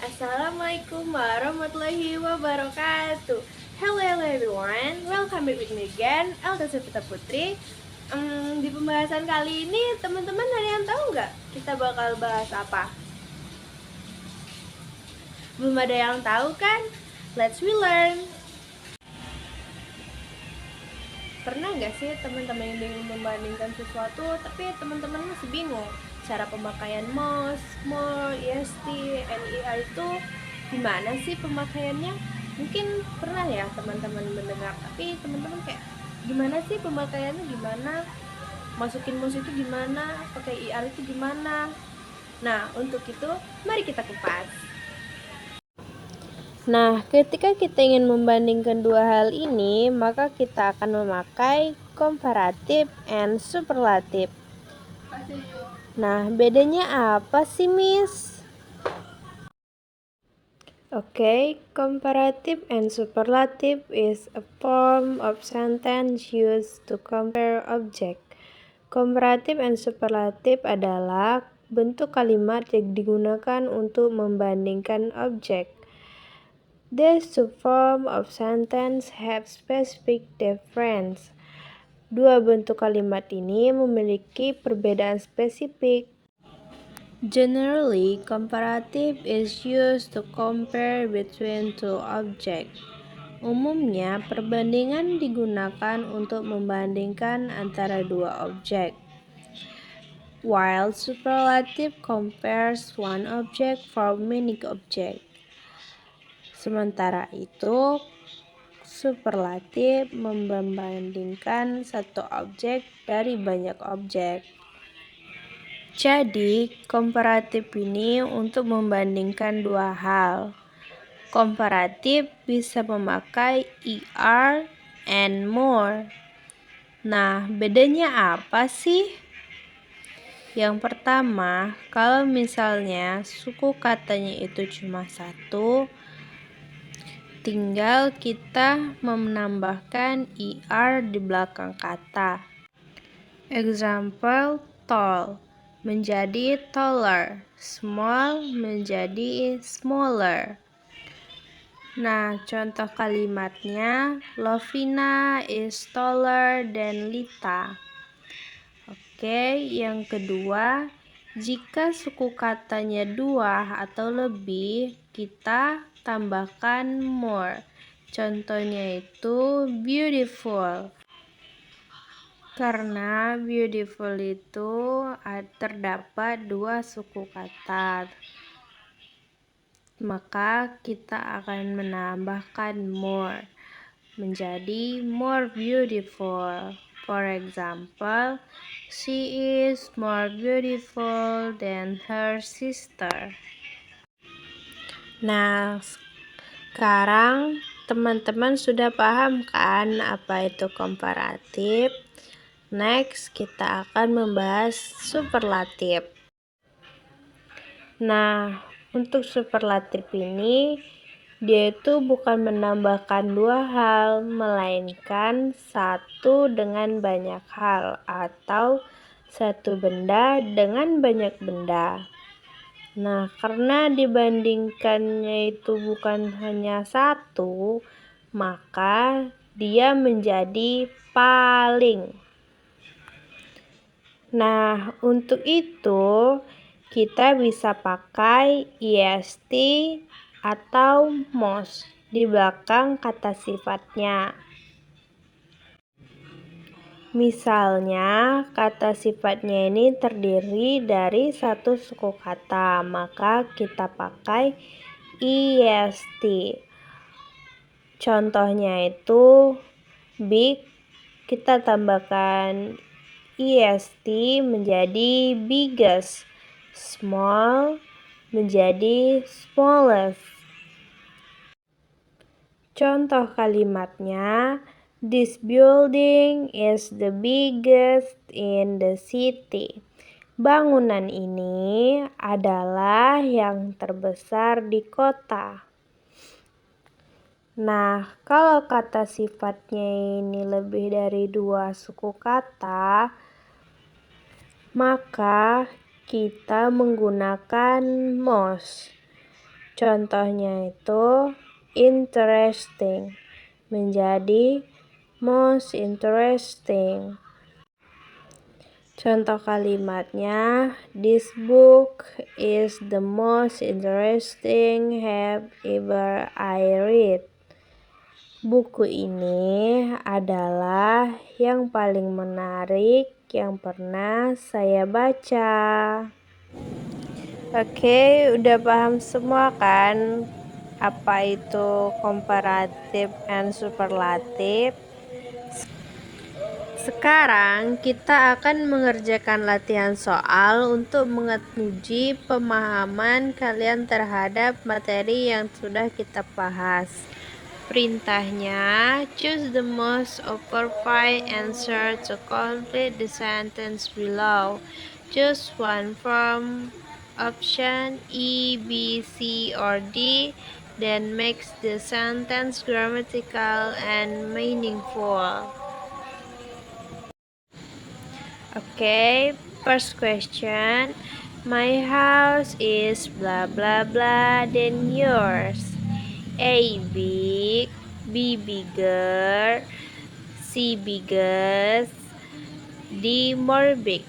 Assalamualaikum warahmatullahi wabarakatuh. Hello everyone, welcome back with me again, Elta Sepita Putri. Di pembahasan kali ini, teman-teman ada yang tahu nggak kita bakal bahas apa? Belum ada yang tahu kan? Let's we learn. Pernah nggak sih teman-teman yang bingung membandingkan sesuatu, tapi teman-teman masih bingung cara pemakaian MOS, MOR, EST, NER itu gimana sih pemakaiannya? Mungkin pernah ya teman-teman mendengar, tapi teman-teman kayak gimana sih pemakaiannya, gimana masukin MOS itu gimana, pakai ER itu gimana. Nah, untuk itu mari kita kupas. Nah, ketika kita ingin membandingkan dua hal ini, maka kita akan memakai comparative and superlative. Nah, bedanya apa sih, Miss? Okay, comparative and superlative is a form of sentence used to compare object. Comparative and superlative adalah bentuk kalimat yang digunakan untuk membandingkan objek. These two forms of sentence have specific difference. Dua bentuk kalimat ini memiliki perbedaan spesifik. Generally, comparative is used to compare between two objects. Umumnya, perbandingan digunakan untuk membandingkan antara dua objek. While superlative compares one object for many objects. Sementara itu, superlatif membandingkan satu objek dari banyak objek. Jadi, komparatif ini untuk membandingkan dua hal. Komparatif bisa memakai ER and more. Nah, bedanya apa sih? Yang pertama, kalau misalnya suku katanya itu cuma satu, tinggal kita menambahkan ER di belakang kata. Example, tall menjadi taller, small menjadi smaller. Nah, contoh kalimatnya, Lovina is taller than Lita. Oke, yang kedua, jika suku katanya dua atau lebih, kita tambahkan more. Contohnya itu beautiful. Karena beautiful itu terdapat dua suku kata, maka kita akan menambahkan more menjadi more beautiful. For example, she is more beautiful than her sister. Nah, sekarang teman-teman sudah paham kan apa itu komparatif? Next, kita akan membahas superlatif. Nah, untuk superlatif ini, dia itu bukan menambahkan dua hal, melainkan satu dengan banyak hal, atau satu benda dengan banyak benda. Nah, karena dibandingkannya itu bukan hanya satu, maka dia menjadi paling. Nah, untuk itu kita bisa pakai est atau most di belakang kata sifatnya. Misalnya, kata sifatnya ini terdiri dari satu suku kata, maka kita pakai est. Contohnya itu big, kita tambahkan est menjadi biggest, small menjadi smallest. Contoh kalimatnya, this building is the biggest in the city. Bangunan ini adalah yang terbesar di kota. Nah, kalau kata sifatnya ini lebih dari dua suku kata, maka kita menggunakan most. Contohnya itu interesting menjadi most interesting. Contoh kalimatnya, this book is the most interesting have ever I read. Buku ini adalah yang paling menarik yang pernah saya baca. Oke, udah paham semua kan apa itu comparative and superlative? Sekarang kita akan mengerjakan latihan soal untuk menguji pemahaman kalian terhadap materi yang sudah kita bahas. Perintahnya, choose the most appropriate answer to complete the sentence below. Choose one from option E, B, C, or D, then makes the sentence grammatical and meaningful. Okay, first question. My house is blah blah blah than yours. A big, B bigger, C biggest, D more big.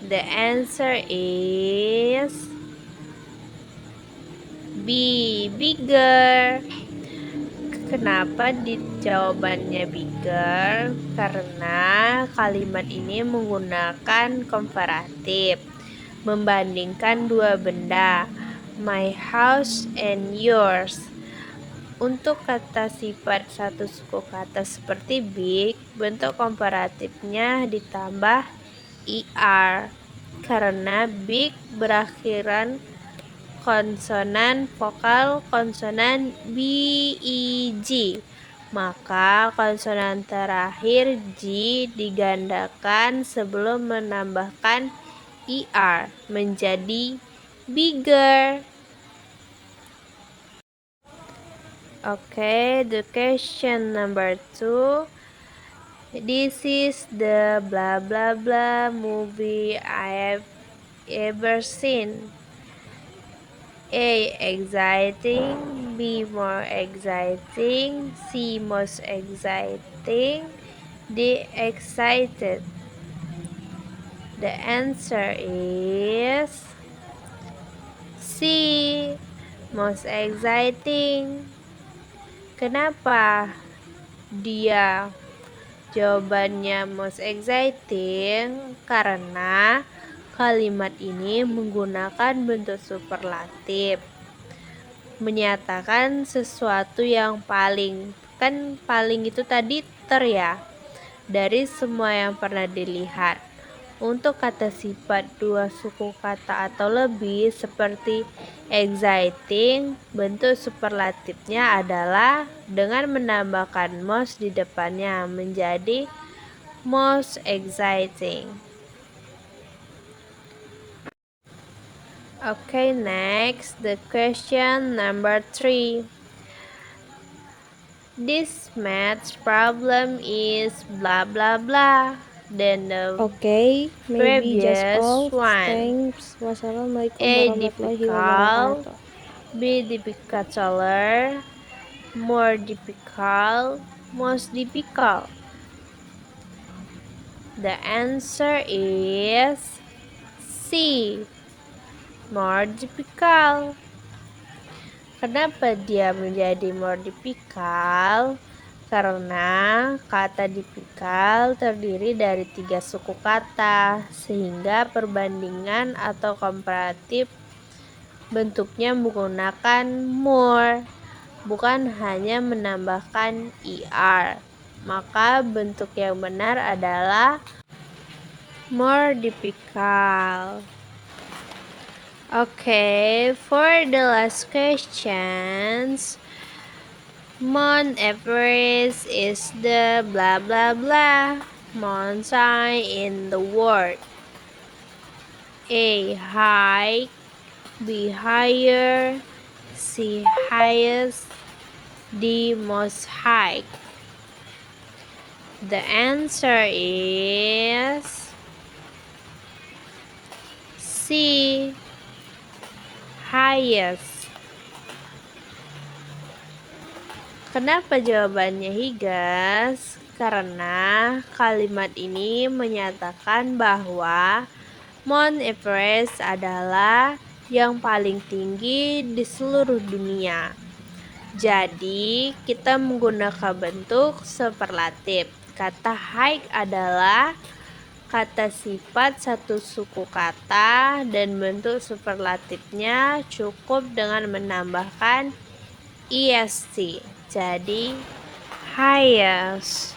The answer is B bigger. Kenapa jawabannya bigger? Karena kalimat ini menggunakan komparatif, membandingkan dua benda, my house and yours. Untuk kata sifat satu suku kata seperti big, bentuk komparatifnya ditambah er, karena big berakhiran konsonan vokal konsonan B, I, G. Maka konsonan terakhir G digandakan sebelum menambahkan er menjadi bigger. Okay, the question number 2. This is the blah blah blah movie I have ever seen. A. Exciting, B. More exciting, C. Most exciting, D. Excited. The answer is C. Most exciting. Kenapa dia jawabannya most exciting? Karena kalimat ini menggunakan bentuk superlatif, menyatakan sesuatu yang paling. Kan paling itu tadi ya, dari semua yang pernah dilihat. Untuk kata sifat dua suku kata atau lebih seperti exciting, bentuk superlatifnya adalah dengan menambahkan most di depannya menjadi most exciting. Okay, next, the question number 3. This math problem is blah blah blah. Then the Okay, maybe just all. one. Thanks. Wassalamualaikum A. warahmatullahi Difficult, wabarakatuh. B. Difficult, more difficult, most difficult. The answer is C. More difficult. Kenapa dia menjadi more difficult? Karena kata difficult terdiri dari 3 suku kata, sehingga perbandingan atau komparatif bentuknya menggunakan more, bukan hanya menambahkan er. Maka bentuk yang benar adalah more difficult. Okay, for the last questions, Mount Everest is the blah blah blah mountain in the world. A. High, B. Higher, C. Highest, D. Most high. The answer is C. Highest. Kenapa jawabannya Higas? Karena kalimat ini menyatakan bahwa Mount Everest adalah yang paling tinggi di seluruh dunia. Jadi, kita menggunakan bentuk superlatif. Kata high adalah kata sifat satu suku kata dan bentuk superlatifnya cukup dengan menambahkan est. Jadi, highest.